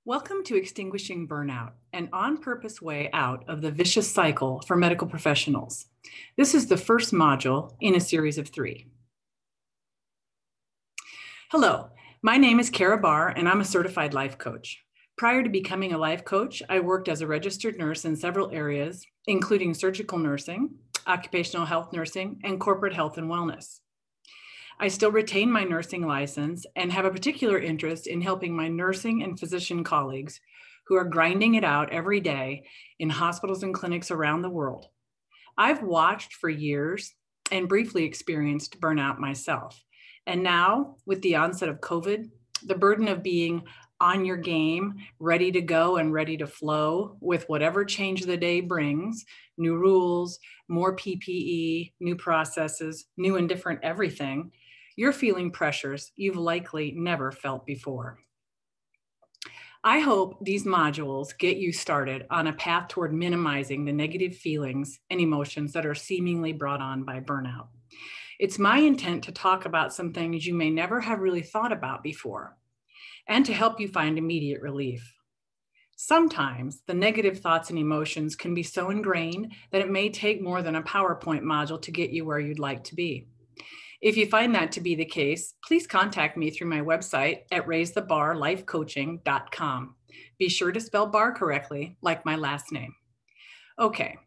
Welcome to Extinguishing Burnout, an on-purpose way out of the vicious cycle for medical professionals. This is the first module in a series of 3. Hello, my name is Kara Barr, and I'm a certified life coach. Prior to becoming a life coach, I worked as a registered nurse in several areas, including surgical nursing, occupational health nursing, and corporate health and wellness. I still retain my nursing license and have a particular interest in helping my nursing and physician colleagues who are grinding it out every day in hospitals and clinics around the world. I've watched for years and briefly experienced burnout myself. And now, with the onset of COVID, the burden of being on your game, ready to go and ready to flow with whatever change the day brings, new rules, more PPE, new processes, new and different everything, you're feeling pressures you've likely never felt before. I hope these modules get you started on a path toward minimizing the negative feelings and emotions that are seemingly brought on by burnout. It's my intent to talk about some things you may never have really thought about before, and to help you find immediate relief. Sometimes the negative thoughts and emotions can be so ingrained that it may take more than a PowerPoint module to get you where you'd like to be. If you find that to be the case, please contact me through my website at raisethebarlifecoaching.com. Be sure to spell bar correctly, like my last name. Okay,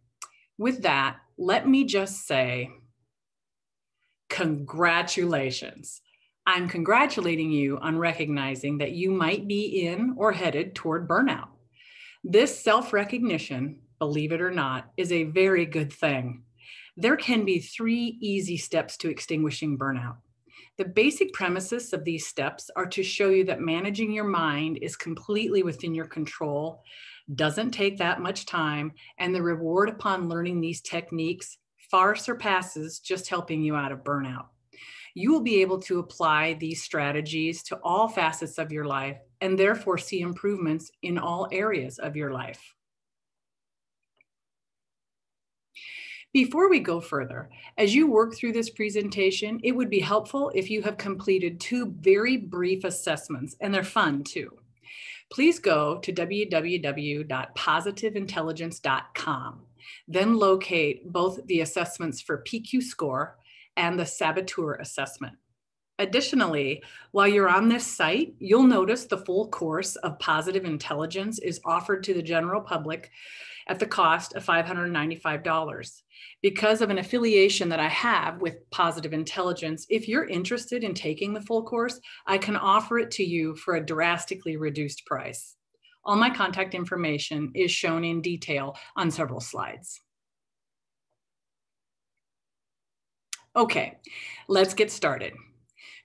with that, let me just say, congratulations. I'm congratulating you on recognizing that you might be in or headed toward burnout. This self-recognition, believe it or not, is a very good thing. There can be 3 easy steps to extinguishing burnout. The basic premises of these steps are to show you that managing your mind is completely within your control, doesn't take that much time, and the reward upon learning these techniques far surpasses just helping you out of burnout. You will be able to apply these strategies to all facets of your life and therefore see improvements in all areas of your life. Before we go further, as you work through this presentation, it would be helpful if you have completed 2 very brief assessments, and they're fun too. Please go to www.positiveintelligence.com, then locate both the assessments for PQ score and the saboteur assessment. Additionally, while you're on this site, you'll notice the full course of Positive Intelligence is offered to the general public at the cost of $595. Because of an affiliation that I have with Positive Intelligence, if you're interested in taking the full course, I can offer it to you for a drastically reduced price. All my contact information is shown in detail on several slides. Okay, let's get started.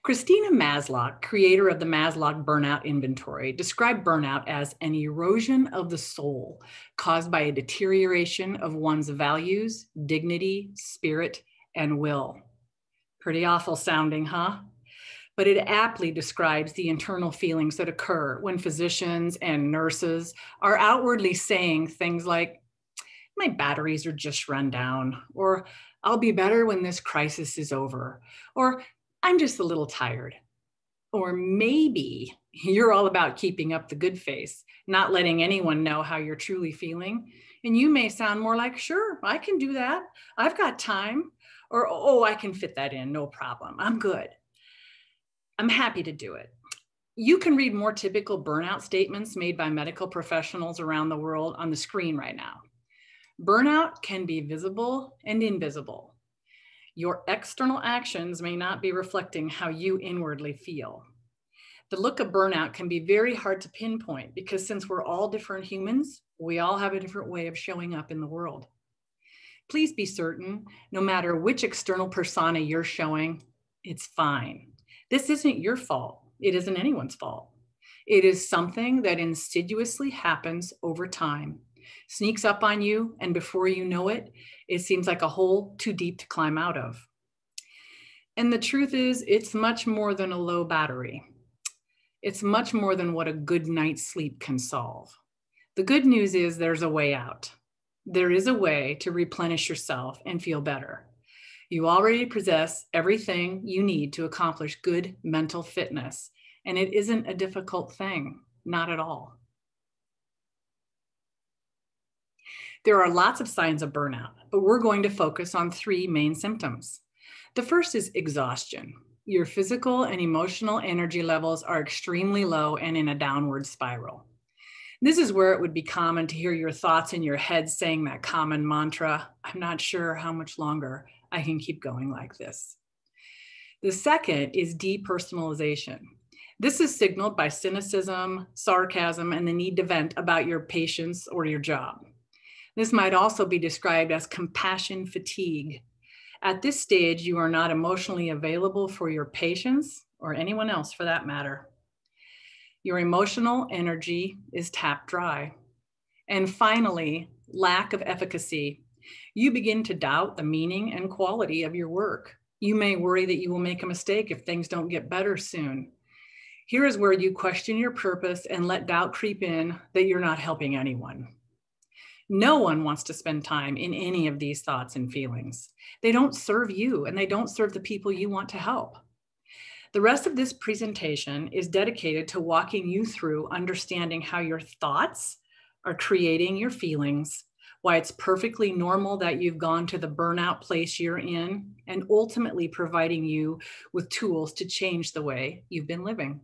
Christina Maslach, creator of the Maslach Burnout Inventory, described burnout as an erosion of the soul caused by a deterioration of one's values, dignity, spirit, and will. Pretty awful sounding, huh? But it aptly describes the internal feelings that occur when physicians and nurses are outwardly saying things like, "My batteries are just run down," or "I'll be better when this crisis is over," or "I'm just a little tired." Or maybe you're all about keeping up the good face, not letting anyone know how you're truly feeling. And you may sound more like, "Sure, I can do that. I've got time." Or, "Oh, I can fit that in, no problem. I'm good. I'm happy to do it." You can read more typical burnout statements made by medical professionals around the world on the screen right now. Burnout can be visible and invisible. Your external actions may not be reflecting how you inwardly feel. The look of burnout can be very hard to pinpoint because since we're all different humans, we all have a different way of showing up in the world. Please be certain, no matter which external persona you're showing, it's fine. This isn't your fault. It isn't anyone's fault. It is something that insidiously happens over time, sneaks up on you, and before you know it, it seems like a hole too deep to climb out of. And the truth is, it's much more than a low battery. It's much more than what a good night's sleep can solve. The good news is there's a way out. There is a way to replenish yourself and feel better. You already possess everything you need to accomplish good mental fitness, and it isn't a difficult thing, not at all. There are lots of signs of burnout, but we're going to focus on three main symptoms. The first is exhaustion. Your physical and emotional energy levels are extremely low and in a downward spiral. This is where it would be common to hear your thoughts in your head saying that common mantra, I'm not sure how much longer I can keep going like this. The second is depersonalization. This is signaled by cynicism, sarcasm, and the need to vent about your patients or your job. This might also be described as compassion fatigue. At this stage, you are not emotionally available for your patients or anyone else for that matter. Your emotional energy is tapped dry. And finally, lack of efficacy. You begin to doubt the meaning and quality of your work. You may worry that you will make a mistake if things don't get better soon. Here is where you question your purpose and let doubt creep in that you're not helping anyone. No one wants to spend time in any of these thoughts and feelings. They don't serve you and they don't serve the people you want to help. The rest of this presentation is dedicated to walking you through understanding how your thoughts are creating your feelings, why it's perfectly normal that you've gone to the burnout place you're in, and ultimately providing you with tools to change the way you've been living.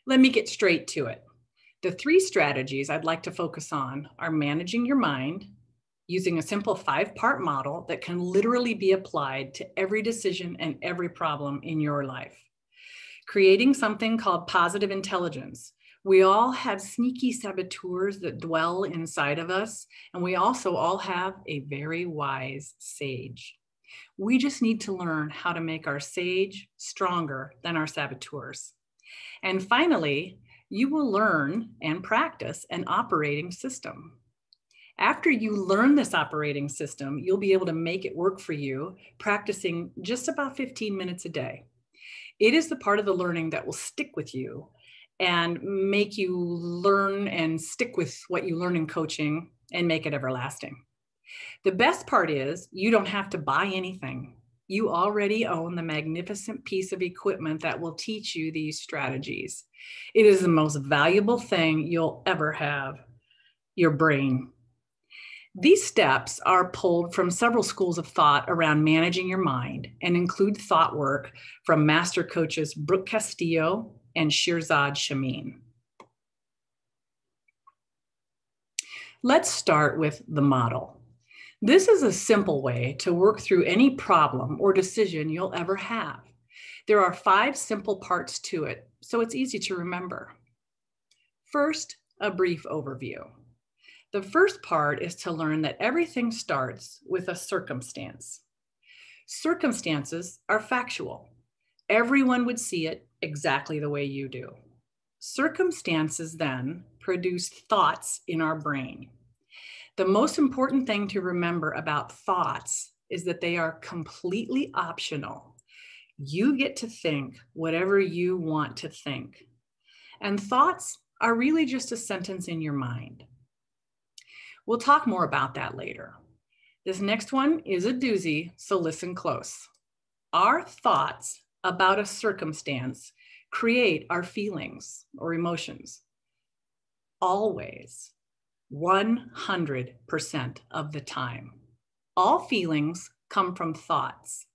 Let me get straight to it. The three strategies I'd like to focus on are managing your mind, using a simple 5-part model that can literally be applied to every decision and every problem in your life. Creating something called positive intelligence. We all have sneaky saboteurs that dwell inside of us, and we also all have a very wise sage. We just need to learn how to make our sage stronger than our saboteurs. And finally, you will learn and practice an operating system. After you learn this operating system, you'll be able to make it work for you, practicing just about 15 minutes a day. It is the part of the learning that will stick with you and make you learn and stick with what you learn in coaching and make it everlasting. The best part is you don't have to buy anything. You already own the magnificent piece of equipment that will teach you these strategies. It is the most valuable thing you'll ever have, your brain. These steps are pulled from several schools of thought around managing your mind and include thought work from master coaches Brooke Castillo and Shirzad Chamine. Let's start with the model. This is a simple way to work through any problem or decision you'll ever have. There are 5 simple parts to it, so it's easy to remember. First, a brief overview. The first part is to learn that everything starts with a circumstance. Circumstances are factual. Everyone would see it exactly the way you do. Circumstances then produce thoughts in our brain. The most important thing to remember about thoughts is that they are completely optional. You get to think whatever you want to think. And thoughts are really just a sentence in your mind. We'll talk more about that later. This next one is a doozy, so listen close. Our thoughts about a circumstance create our feelings or emotions. Always, 100% of the time. All feelings come from thoughts.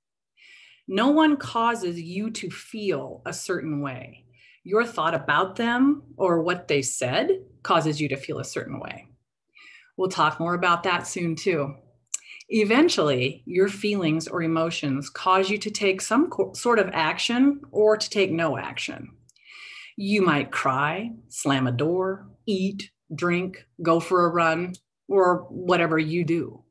No one causes you to feel a certain way. Your thought about them or what they said causes you to feel a certain way. We'll talk more about that soon too. Eventually, your feelings or emotions cause you to take some sort of action or to take no action. You might cry, slam a door, eat, drink, go for a run, or whatever you do.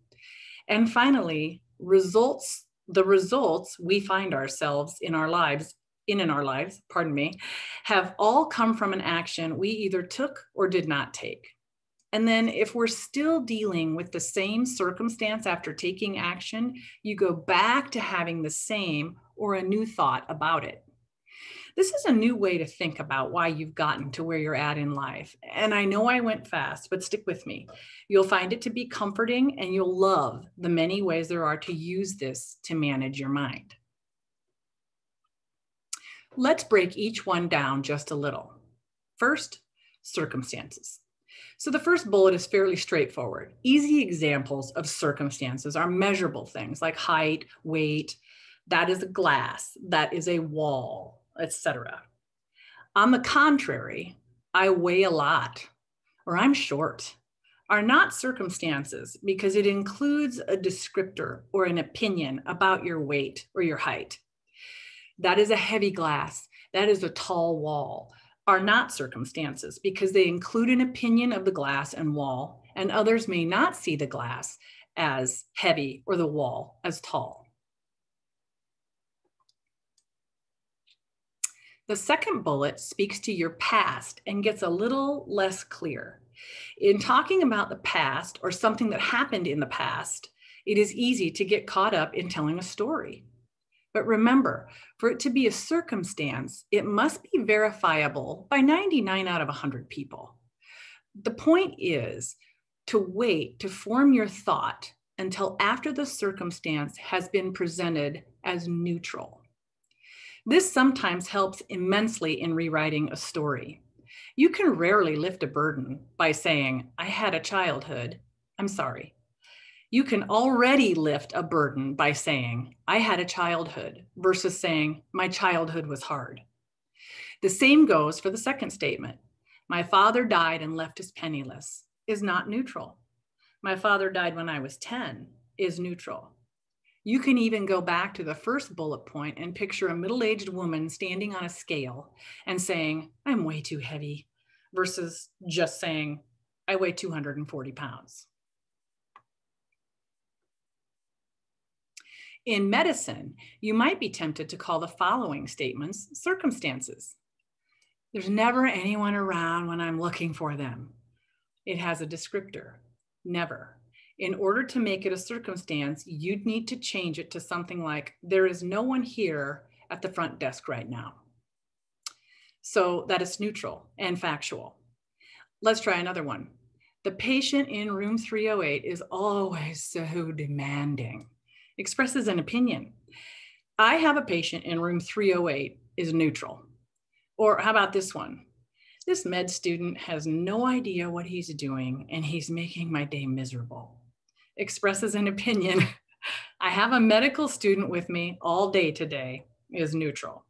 And finally, the results we find ourselves in our lives, have all come from an action we either took or did not take. And then if we're still dealing with the same circumstance after taking action, you go back to having the same or a new thought about it. This is a new way to think about why you've gotten to where you're at in life. And I know I went fast, but stick with me. You'll find it to be comforting and you'll love the many ways there are to use this to manage your mind. Let's break each one down just a little. First, circumstances. So the first bullet is fairly straightforward. Easy examples of circumstances are measurable things like height, weight, that is a glass, that is a wall, etc. On the contrary, I weigh a lot, or I'm short, are not circumstances because it includes a descriptor or an opinion about your weight or your height. That is a heavy glass, that is a tall wall, are not circumstances because they include an opinion of the glass and wall, and others may not see the glass as heavy or the wall as tall. The second bullet speaks to your past and gets a little less clear. In talking about the past or something that happened in the past, it is easy to get caught up in telling a story. But remember, for it to be a circumstance, it must be verifiable by 99 out of 100 people. The point is to wait to form your thought until after the circumstance has been presented as neutral. This sometimes helps immensely in rewriting a story. You can rarely lift a burden by saying, I had a childhood. I'm sorry. You can already lift a burden by saying, I had a childhood, versus saying, my childhood was hard. The same goes for the second statement. My father died and left us penniless is not neutral. My father died when I was 10 is neutral. You can even go back to the first bullet point and picture a middle-aged woman standing on a scale and saying, I'm way too heavy, versus just saying, I weigh 240 pounds. In medicine, you might be tempted to call the following statements circumstances. There's never anyone around when I'm looking for them. It has a descriptor, never. In order to make it a circumstance, you'd need to change it to something like, there is no one here at the front desk right now. So that is neutral and factual. Let's try another one. The patient in room 308 is always so demanding. Expresses an opinion. I have a patient in room 308 is neutral. Or how about this one? This med student has no idea what he's doing and he's making my day miserable. Expresses an opinion. I have a medical student with me all day today is neutral.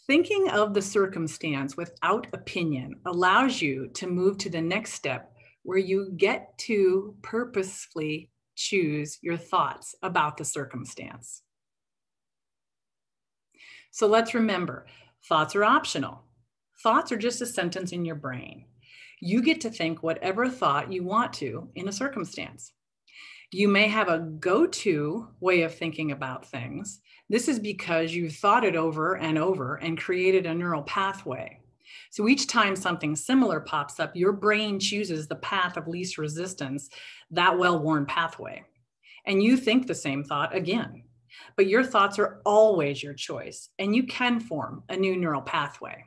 Thinking of the circumstance without opinion allows you to move to the next step where you get to purposefully choose your thoughts about the circumstance. So let's remember, thoughts are optional. Thoughts are just a sentence in your brain. You get to think whatever thought you want to in a circumstance. You may have a go-to way of thinking about things. This is because you've thought it over and created a neural pathway. So each time something similar pops up, your brain chooses the path of least resistance, that well-worn pathway. And you think the same thought again. But your thoughts are always your choice, and you can form a new neural pathway.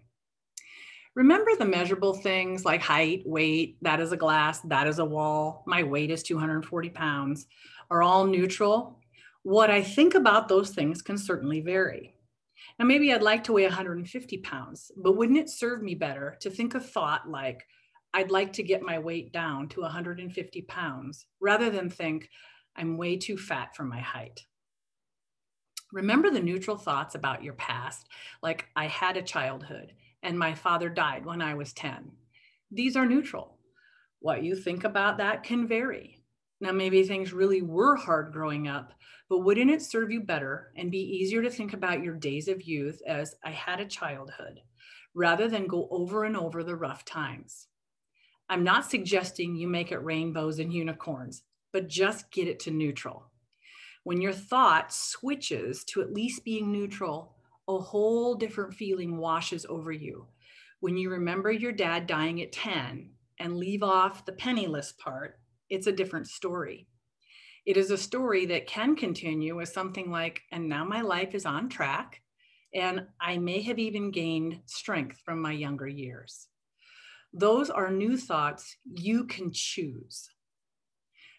Remember the measurable things like height, weight, that is a glass, that is a wall, my weight is 240 pounds, are all neutral. What I think about those things can certainly vary. Now, maybe I'd like to weigh 150 pounds, but wouldn't it serve me better to think a thought like, I'd like to get my weight down to 150 pounds, rather than think, I'm way too fat for my height. Remember the neutral thoughts about your past, like I had a childhood and my father died when I was 10. These are neutral. What you think about that can vary. Now, maybe things really were hard growing up, but wouldn't it serve you better and be easier to think about your days of youth as I had a childhood, rather than go over and over the rough times? I'm not suggesting you make it rainbows and unicorns, but just get it to neutral. When your thought switches to at least being neutral, a whole different feeling washes over you. When you remember your dad dying at 10 and leave off the penniless part, it's a different story. It is a story that can continue with something like, and now my life is on track, and I may have even gained strength from my younger years. Those are new thoughts you can choose.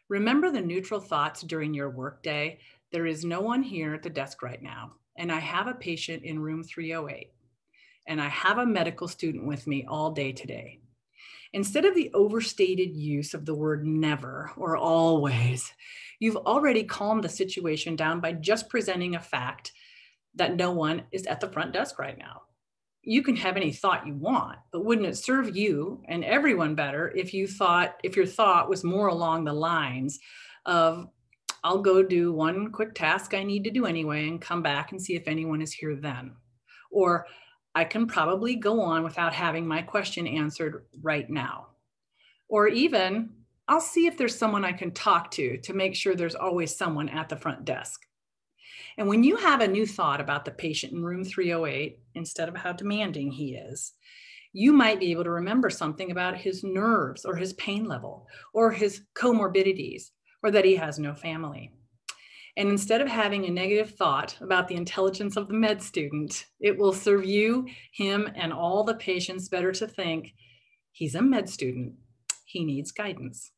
Remember the neutral thoughts during your workday. There is no one here at the desk right now, and I have a patient in room 308, and I have a medical student with me all day today. Instead of the overstated use of the word never or always, you've already calmed the situation down by just presenting a fact that no one is at the front desk right now. You can have any thought you want, but wouldn't it serve you and everyone better if your thought was more along the lines of, I'll go do one quick task I need to do anyway and come back and see if anyone is here then. Or I can probably go on without having my question answered right now. Or even, I'll see if there's someone I can talk to make sure there's always someone at the front desk. And when you have a new thought about the patient in room 308, instead of how demanding he is, you might be able to remember something about his nerves or his pain level or his comorbidities or that he has no family. And instead of having a negative thought about the intelligence of the med student, it will serve you, him, and all the patients better to think, he's a med student, he needs guidance.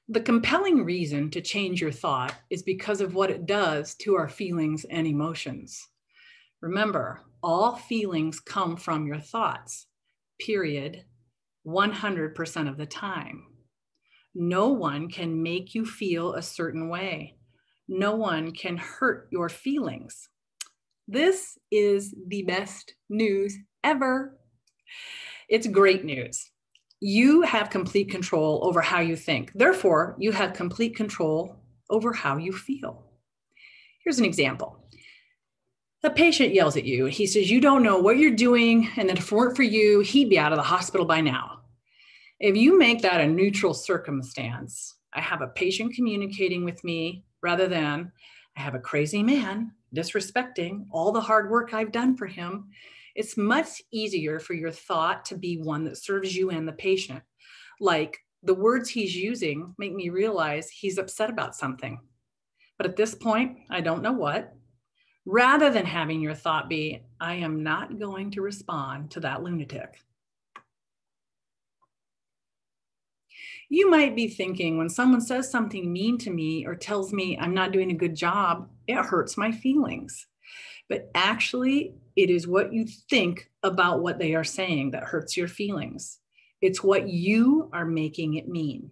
The compelling reason to change your thought is because of what it does to our feelings and emotions. Remember, all feelings come from your thoughts, period, 100% of the time. No one can make you feel a certain way. No one can hurt your feelings. This is the best news ever. It's great news. You have complete control over how you think. Therefore, you have complete control over how you feel. Here's an example. A patient yells at you. He says, you don't know what you're doing, and that if it weren't for you, he'd be out of the hospital by now. If you make that a neutral circumstance, I have a patient communicating with me rather than I have a crazy man disrespecting all the hard work I've done for him, it's much easier for your thought to be one that serves you and the patient. Like, the words he's using make me realize he's upset about something. But at this point, I don't know what. Rather than having your thought be, I am not going to respond to that lunatic. You might be thinking, when someone says something mean to me or tells me I'm not doing a good job, it hurts my feelings. But actually, it is what you think about what they are saying that hurts your feelings. It's what you are making it mean.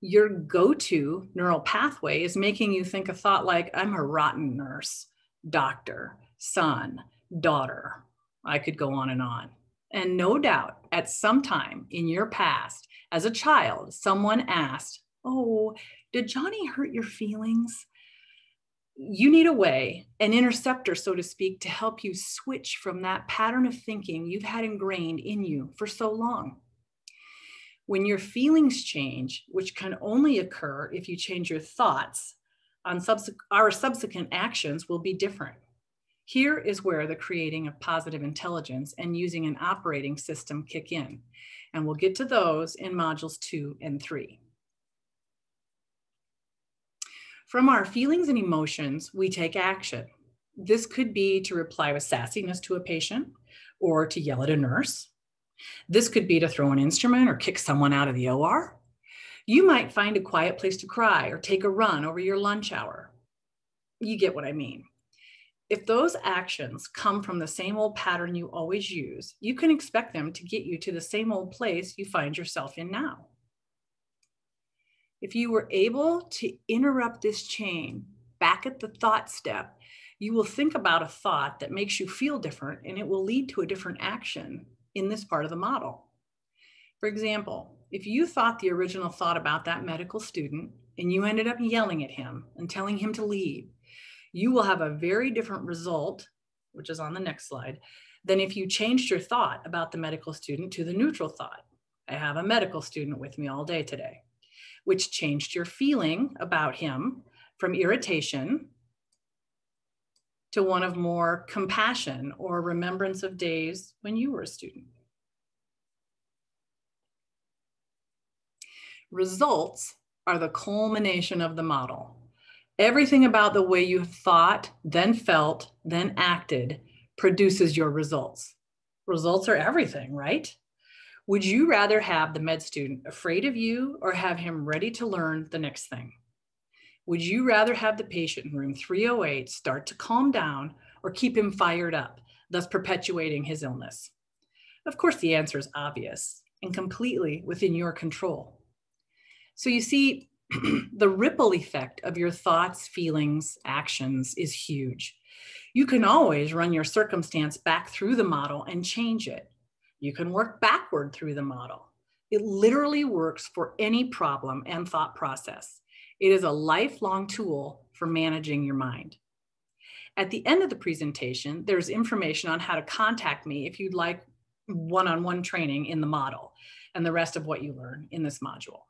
Your go-to neural pathway is making you think a thought like, I'm a rotten nurse, doctor, son, daughter. I could go on and on. And no doubt, at some time in your past, as a child, someone asked, oh, did Johnny hurt your feelings? You need a way, an interceptor, so to speak, to help you switch from that pattern of thinking you've had ingrained in you for so long. When your feelings change, which can only occur if you change your thoughts, our subsequent actions will be different. Here is where the creating of positive intelligence and using an operating system kick in. And we'll get to those in modules 2 and 3. From our feelings and emotions, we take action. This could be to reply with sassiness to a patient or to yell at a nurse. This could be to throw an instrument or kick someone out of the OR. You might find a quiet place to cry or take a run over your lunch hour. You get what I mean. If those actions come from the same old pattern you always use, you can expect them to get you to the same old place you find yourself in now. If you were able to interrupt this chain back at the thought step, you will think about a thought that makes you feel different, and it will lead to a different action in this part of the model. For example, if you thought the original thought about that medical student and you ended up yelling at him and telling him to leave, you will have a very different result, which is on the next slide, than if you changed your thought about the medical student to the neutral thought. I have a medical student with me all day today, which changed your feeling about him from irritation to one of more compassion or remembrance of days when you were a student. Results are the culmination of the model. Everything about the way you thought, then felt, then acted produces your results. Results are everything, right? Would you rather have the med student afraid of you or have him ready to learn the next thing? Would you rather have the patient in room 308 start to calm down or keep him fired up, thus perpetuating his illness? Of course, the answer is obvious and completely within your control. So you see, the ripple effect of your thoughts, feelings, actions is huge. You can always run your circumstance back through the model and change it. You can work backward through the model. It literally works for any problem and thought process. It is a lifelong tool for managing your mind. At the end of the presentation, there's information on how to contact me if you'd like one-on-one training in the model and the rest of what you learn in this module.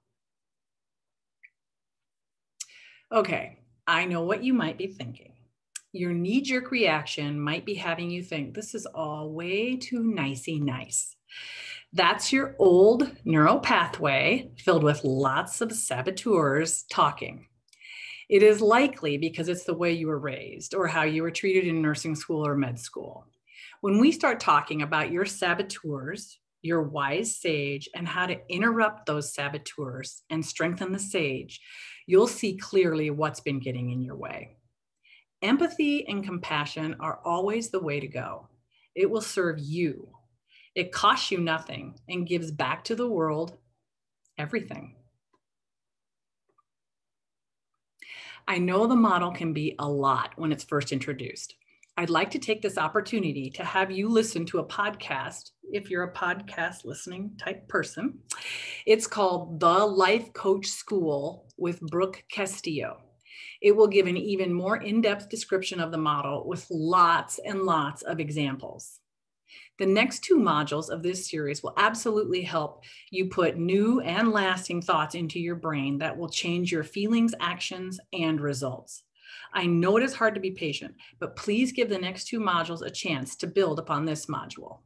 Okay, I know what you might be thinking. Your knee-jerk reaction might be having you think this is all way too nicey nice. That's your old neural pathway filled with lots of saboteurs talking. It is likely because it's the way you were raised or how you were treated in nursing school or med school. When we start talking about your saboteurs, your wise sage, and how to interrupt those saboteurs and strengthen the sage, you'll see clearly what's been getting in your way. Empathy and compassion are always the way to go. It will serve you. It costs you nothing and gives back to the world everything. I know the model can be a lot when it's first introduced. I'd like to take this opportunity to have you listen to a podcast, if you're a podcast listening type person. It's called The Life Coach School with Brooke Castillo. It will give an even more in-depth description of the model with lots and lots of examples. The next 2 modules of this series will absolutely help you put new and lasting thoughts into your brain that will change your feelings, actions, and results. I know it is hard to be patient, but please give the next 2 modules a chance to build upon this module.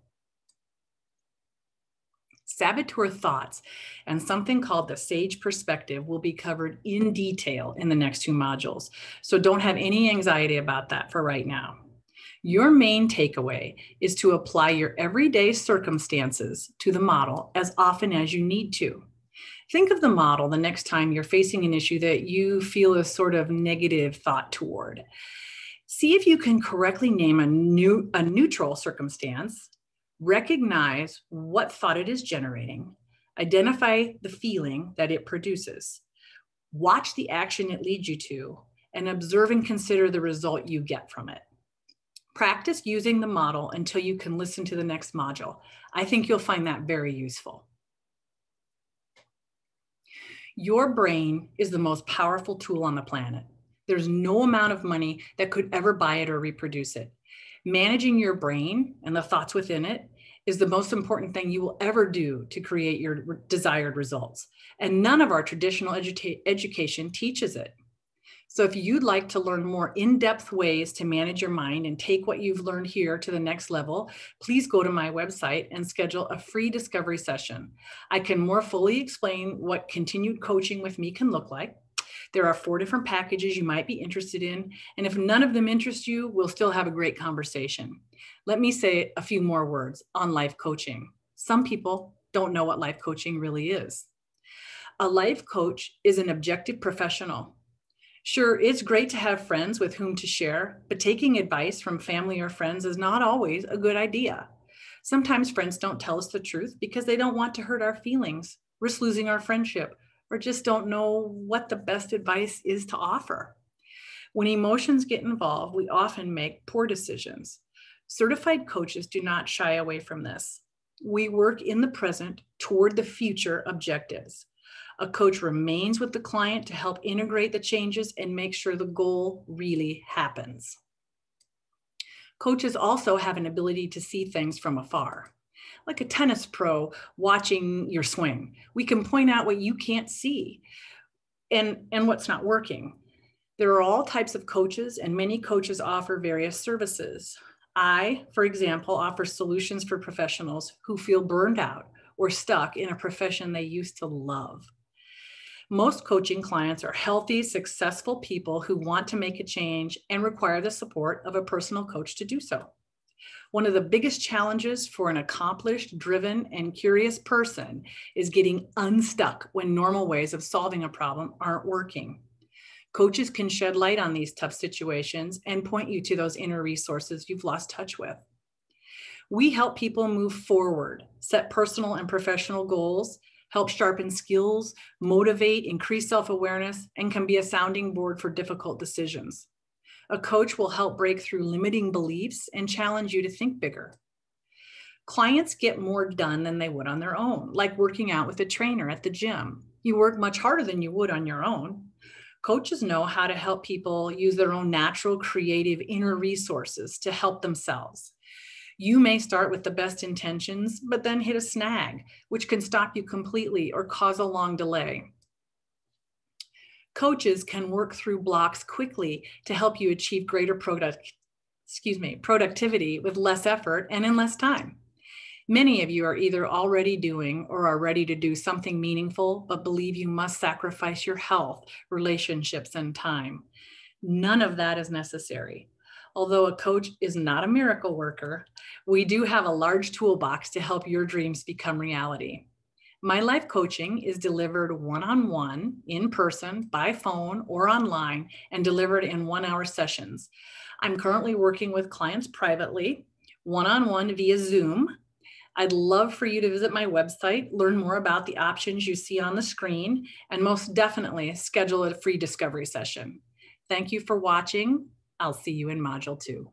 Saboteur thoughts and something called the sage perspective will be covered in detail in the next 2 modules, so don't have any anxiety about that for right now. Your main takeaway is to apply your everyday circumstances to the model as often as you need to. Think of the model the next time you're facing an issue that you feel a sort of negative thought toward. See if you can correctly name a neutral circumstance, recognize what thought it is generating, identify the feeling that it produces, watch the action it leads you to, and observe and consider the result you get from it. Practice using the model until you can listen to the next module. I think you'll find that very useful. Your brain is the most powerful tool on the planet. There's no amount of money that could ever buy it or reproduce it. Managing your brain and the thoughts within it is the most important thing you will ever do to create your desired results. And none of our traditional education teaches it. So if you'd like to learn more in-depth ways to manage your mind and take what you've learned here to the next level, please go to my website and schedule a free discovery session. I can more fully explain what continued coaching with me can look like. There are 4 different packages you might be interested in, and if none of them interest you, we'll still have a great conversation. Let me say a few more words on life coaching. Some people don't know what life coaching really is. A life coach is an objective professional. Sure, it's great to have friends with whom to share, but taking advice from family or friends is not always a good idea. Sometimes friends don't tell us the truth because they don't want to hurt our feelings, risk losing our friendship, or just don't know what the best advice is to offer. When emotions get involved, we often make poor decisions. Certified coaches do not shy away from this. We work in the present toward the future objectives. A coach remains with the client to help integrate the changes and make sure the goal really happens. Coaches also have an ability to see things from afar. Like a tennis pro watching your swing. We can point out what you can't see and what's not working. There are all types of coaches, and many coaches offer various services. I, for example, offer solutions for professionals who feel burned out or stuck in a profession they used to love. Most coaching clients are healthy, successful people who want to make a change and require the support of a personal coach to do so. One of the biggest challenges for an accomplished, driven, and curious person is getting unstuck when normal ways of solving a problem aren't working. Coaches can shed light on these tough situations and point you to those inner resources you've lost touch with. We help people move forward, set personal and professional goals, help sharpen skills, motivate, increase self-awareness, and can be a sounding board for difficult decisions. A coach will help break through limiting beliefs and challenge you to think bigger. Clients get more done than they would on their own, like working out with a trainer at the gym. You work much harder than you would on your own. Coaches know how to help people use their own natural, creative inner resources to help themselves. You may start with the best intentions, but then hit a snag, which can stop you completely or cause a long delay. Coaches can work through blocks quickly to help you achieve greater productivity with less effort and in less time. Many of you are either already doing or are ready to do something meaningful, but believe you must sacrifice your health, relationships, and time. None of that is necessary. Although a coach is not a miracle worker, we do have a large toolbox to help your dreams become reality. My life coaching is delivered one-on-one, in person, by phone, or online, and delivered in 1-hour sessions. I'm currently working with clients privately, one-on-one via Zoom. I'd love for you to visit my website, learn more about the options you see on the screen, and most definitely schedule a free discovery session. Thank you for watching. I'll see you in Module 2.